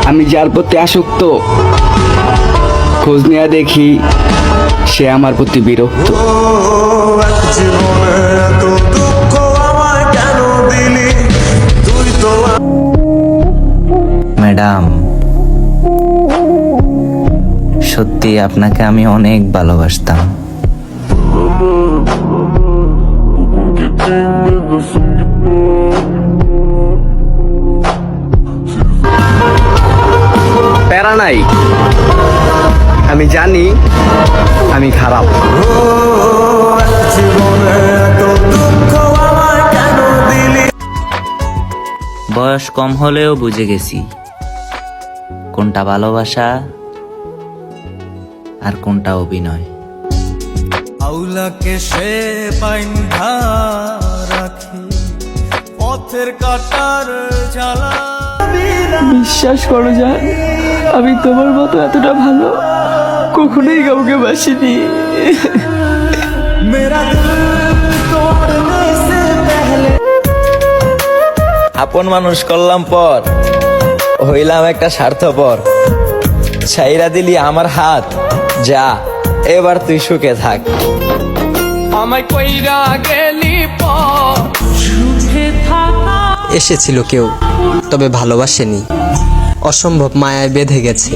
আমি যার প্রতি আসক্ত, খোঁজ নিয়ে দেখি সে আমার প্রতি বিরক্ত। ম্যাডাম, সত্যি আপনাকে আমি অনেক ভালোবাসতাম। প্যারা নাই, আমি জানি আমি খারাপ। বয়স কম হলেও বুঝে গেছি কোনটা ভালোবাসা আর কোনটা অভিনয়। আউলাকে সে বাইন্ধা রাখি পথের কাটার জ্বালা। বিশ্বাস করো জান, আমি তোমার মতো এতটা ভালো কখনোই কাউকে বাসিনি। আপন মানুষ করলাম পর হইলাম একটা স্বার্থপর। ছাইরা দিলি আমার হাত, যা এবার তুই সুখে থাক। আমায় কইরা গেলি পর সুখে থাকা। এসেছিল কেউ, তবে ভালোবাসেনি, অসম্ভব মায়ায় বেঁধে গেছে।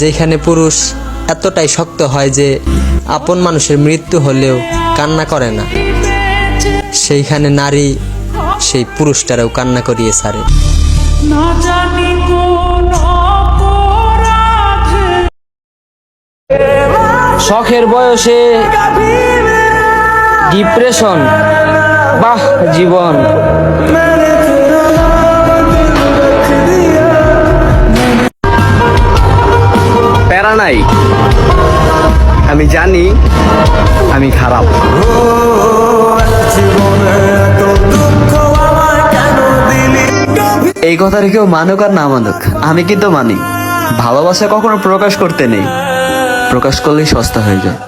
যেখানে পুরুষ এতটাই শক্ত হয় যে আপন মানুষের মৃত্যু হলেও কান্না করে না, সেইখানে নারী সেই পুরুষটারেও কান্না করিয়ে ছাড়ে। শখের বয়সে ডিপ্রেশন, বাহ জীবন। প্যারা নাই, আমি জানি আমি খারাপ। এই কথাটা কেউ মানুক আর না মানুক, আমি কিন্তু মানি। ভালোবাসা কখনো প্রকাশ করতে নেই, প্রকাশ করলেই সস্তা হয়ে যায়।